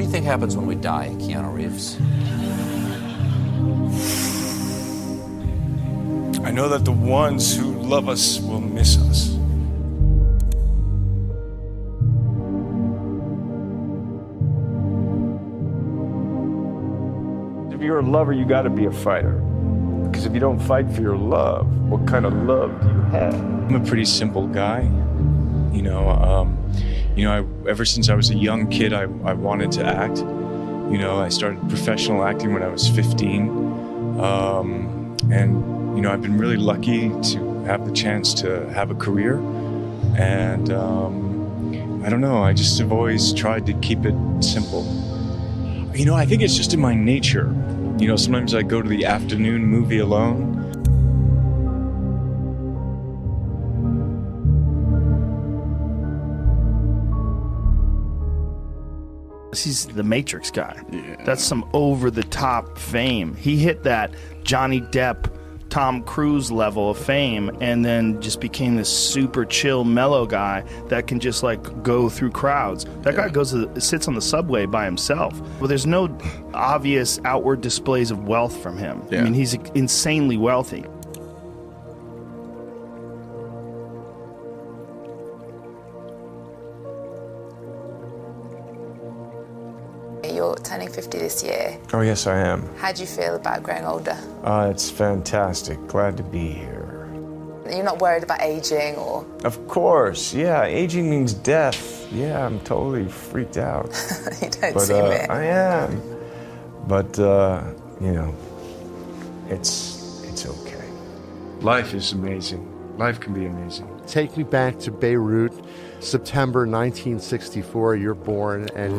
you think happens when we die, Keanu Reeves? I know that the ones who love us will miss us. If you're a lover, you gotta be a fighter. Because if you don't fight for your love, what kind of love do you have? I'm a pretty simple guy. Ever since I was a young kid, I wanted to act. I started professional acting when I was 15. I've been really lucky to have the chance to have a career. And I don't know, I just have always tried to keep it simple. I think it's just in my nature. Sometimes I go to the afternoon movie alone. He's the Matrix guy. Yeah. That's some over-the-top fame. He hit that Johnny Depp, Tom Cruise level of fame, and then just became this super chill, mellow guy that can just go through crowds. That guy sits on the subway by himself. Well, there's no obvious outward displays of wealth from him. Yeah. I mean, he's insanely wealthy. You're turning 50 this year. Oh, yes, I am. How do you feel about growing older? It's fantastic. Glad to be here. You're not worried about aging or... Of course, yeah. Aging means death. Yeah, I'm totally freaked out. You don't seem it. I am. But, it's okay. Life is amazing. Life can be amazing. Take me back to Beirut. September 1964, you're born. And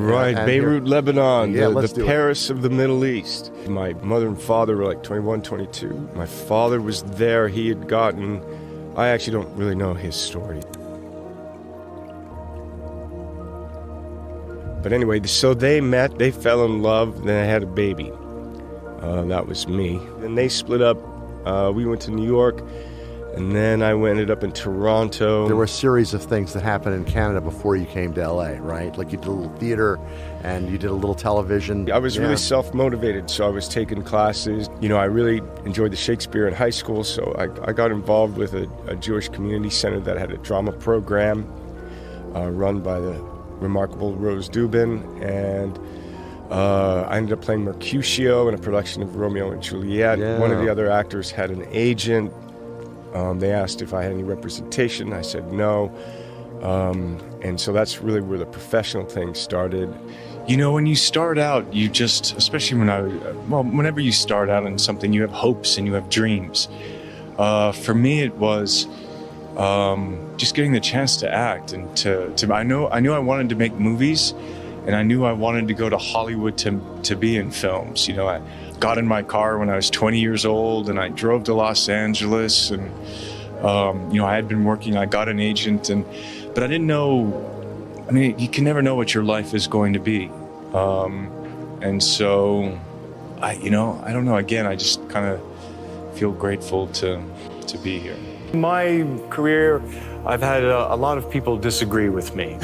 Beirut, Lebanon, the Paris it. of the Middle East. My mother and father were 21, 22. My father was there. He had gotten... I actually don't really know his story. But anyway, so they met, they fell in love, then they had a baby. That was me. Then they split up. We went to New York. And then I ended up in Toronto. There were a series of things that happened in Canada before you came to LA, right? Like you did a little theater and you did a little television. I was really self-motivated, so I was taking classes. I really enjoyed the Shakespeare in high school, so I got involved with a Jewish community center that had a drama program run by the remarkable Rose Dubin. And I ended up playing Mercutio in a production of Romeo and Juliet. Yeah. One of the other actors had an agent. They asked if I had any representation. I said no. And so that's really where the professional thing started. When you start out, you just, especially whenever you start out in something, you have hopes and you have dreams. For me, it was just getting the chance to act and I knew I wanted to make movies, and I knew I wanted to go to Hollywood to be in films. I got in my car when I was 20 years old, and I drove to Los Angeles, and I had been working. I got an agent, but I didn't know. I mean, you can never know what your life is going to be, and so I don't know. Again, I just kind of feel grateful to be here. My career, I've had a lot of people disagree with me.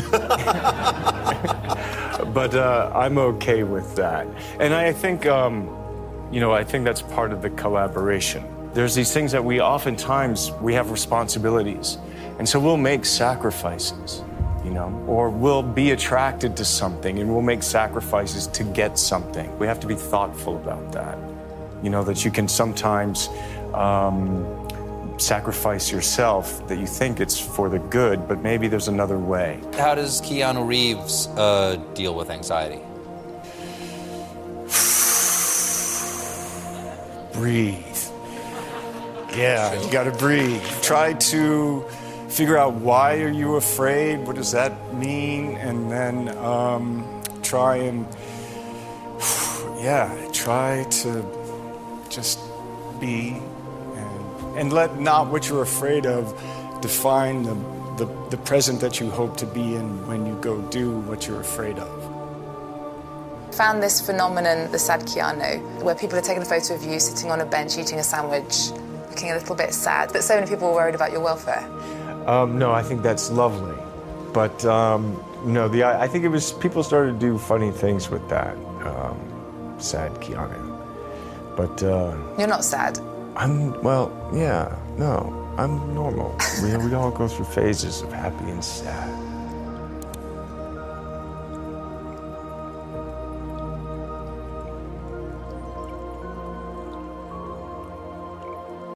But I'm okay with that. And I think, I think that's part of the collaboration. There's these things that we have responsibilities. And so we'll make sacrifices, or we'll be attracted to something and we'll make sacrifices to get something. We have to be thoughtful about that. That you can sometimes sacrifice yourself, that you think it's for the good, but maybe there's another way. How does Keanu Reeves deal with anxiety? Breathe. Yeah, you gotta breathe. Try to figure out why are you afraid, what does that mean, and then try to just be. And let not what you're afraid of define the present that you hope to be in when you go do what you're afraid of. Found this phenomenon, the sad Keanu, where people are taking a photo of you sitting on a bench eating a sandwich, looking a little bit sad, but so many people were worried about your welfare. No, I think that's lovely. But No, I think it was people started to do funny things with that. Sad Keanu. But You're not sad. I'm normal. We all go through phases of happy and sad.